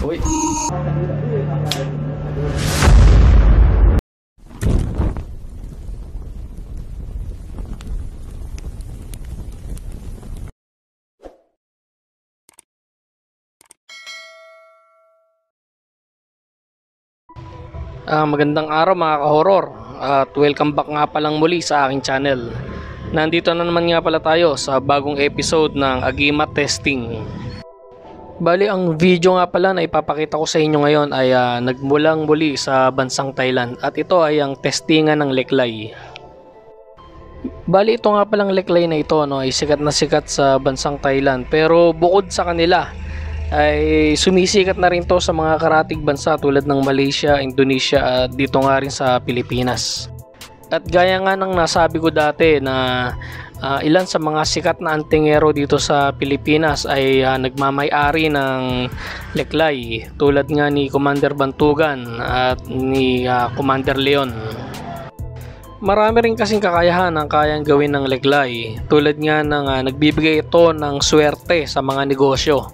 Uy. Magandang araw mga ka-horror at welcome back nga palang muli sa aking channel. Nandito na naman nga pala tayo sa bagong episode ng Agima Testing. Bali, ang video nga pala na ipapakita ko sa inyo ngayon ay nagmulang muli sa bansang Thailand at ito ay ang testingan ng leklay. Bali, ito nga palang leklay na ito ay sikat na sikat sa bansang Thailand, pero bukod sa kanila ay sumisikat na rin to sa mga karatig bansa tulad ng Malaysia, Indonesia at dito nga rin sa Pilipinas. At gaya nga ng nasabi ko dati na ilan sa mga sikat na antingero dito sa Pilipinas ay nagmamay-ari ng leklay tulad nga ni Commander Bantugan at ni Commander Leon. Marami rin kasing kakayahan ang kayang gawin ng leklay, tulad nga ng nagbibigay ito ng swerte sa mga negosyo.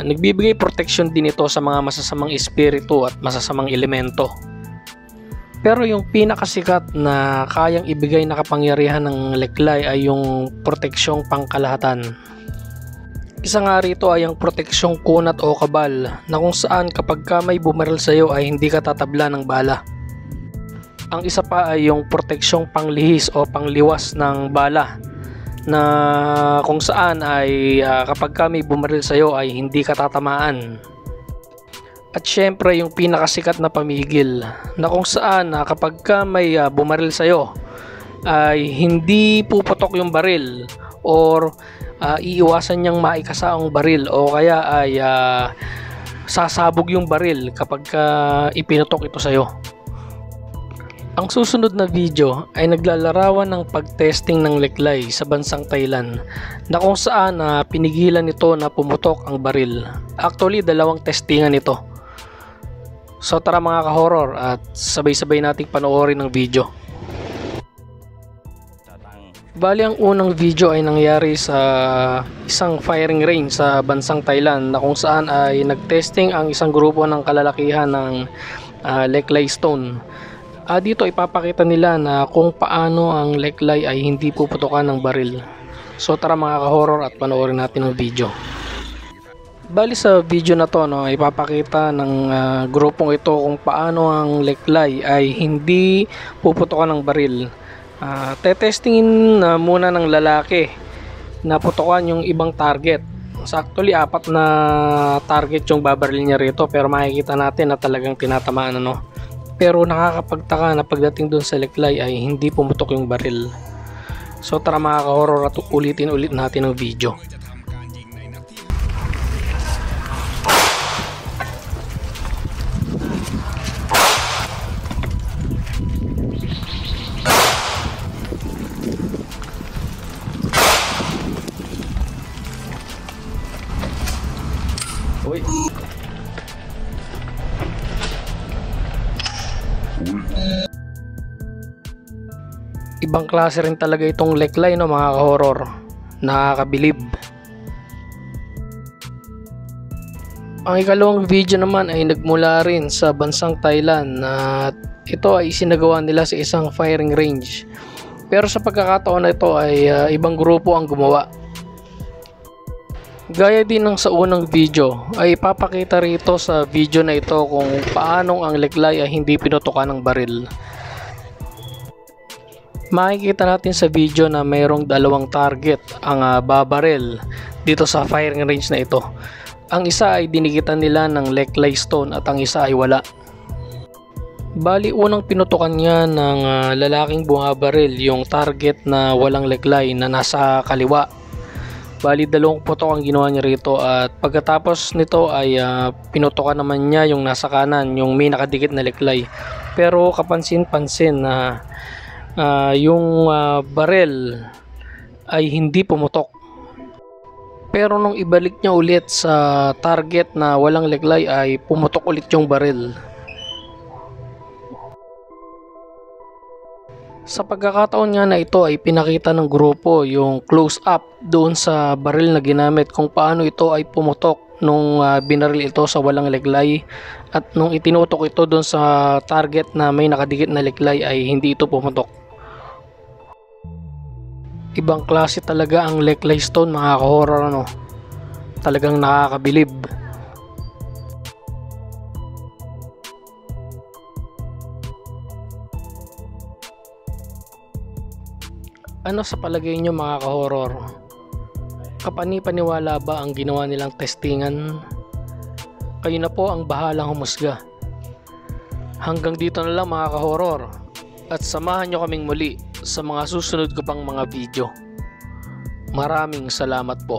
Nagbibigay protection din ito sa mga masasamang espiritu at masasamang elemento. Pero yung pinakasikat na kayang ibigay na kapangyarihan ng leklay ay yung proteksyong pangkalahatan. Isa nga rito ay ang proteksyong kunat o kabal, na kung saan kapag ka may bumaril sa iyo ay hindi ka tatabla ng bala. Ang isa pa ay yung proteksyong panglihis o pangliwas ng bala, na kung saan ay kapag kami bumaril sa iyo ay hindi ka tatamaan. At syempre yung pinakasikat na pamigil, na kung saan kapag ka may bumaril sa iyo ay hindi puputok yung baril or iiwasan niyang maikasa ang baril o kaya ay sasabog yung baril kapag ipinutok ito sa iyo. Ang susunod na video ay naglalarawan ng pagtesting ng leklay sa bansang Thailand, na kung saan pinigilan nito na pumutok ang baril. Actually, dalawang testingan ito. So tara mga ka-horror at sabay-sabay nating panoorin ang video. Bali, ang unang video ay nangyari sa isang firing range sa bansang Thailand, na kung saan ay nagtesting ang isang grupo ng kalalakihan ng leklay stone. Dito ipapakita nila na kung paano ang leklay ay hindi puputokan ng baril. So tara mga ka-horror at panoorin natin ang video. Bali, sa video na to ipapakita ng grupong ito kung paano ang leklay ay hindi puputokan ng baril. Tetestingin muna ng lalaki na putokan yung ibang target. So actually, 4 na target yung babaril niya rito, pero makikita natin na talagang tinatamaan Pero nakakapagtaka na pagdating dun sa leklay ay hindi pumutok yung baril. So tara mga ka-horror at ulitin natin ang video. Uy. Ibang klase rin talaga itong leklay mga ka-horror. Nakakabilib. Ang ikalawang video naman ay nagmula rin sa bansang Thailand, at ito ay isinagawa nila sa isang firing range. Pero sa pagkakataon na ito ay ibang grupo ang gumawa. Gaya din ng sa unang video, ay ipapakita rito sa video na ito kung paanong ang leklay ay hindi pinutukan ng baril. Makikita natin sa video na mayroong dalawang target ang babaril dito sa firing range na ito. Ang isa ay dinikitan nila ng leklay stone at ang isa ay wala. Bali, unang pinutukan niya ng lalaking bumabaril yung target na walang leklay na nasa kaliwa. Bali, 2 putok ang ginawa niya rito, at pagkatapos nito ay pinutukan naman niya yung nasa kanan, yung may nakadikit na leklay. Pero kapansin-pansin na yung baril ay hindi pumutok. Pero nung ibalik niya ulit sa target na walang leklay ay pumutok ulit yung baril. Sa pagkakataon nga na ito ay pinakita ng grupo yung close up doon sa baril na ginamit kung paano ito ay pumutok nung binaril ito sa walang leglay, at nung itinutok ito doon sa target na may nakadikit na leglay ay hindi ito pumutok. Ibang klase talaga ang leglay stone mga ka-horror, ano? Talagang nakakabilib. Ano sa palagay nyo mga ka-horror? Kapani-paniwala ba ang ginawa nilang testingan? Kayo na po ang bahalang humusga. Hanggang dito na lang mga ka-horror, at samahan nyo kaming muli sa mga susunod ko pang mga video. Maraming salamat po.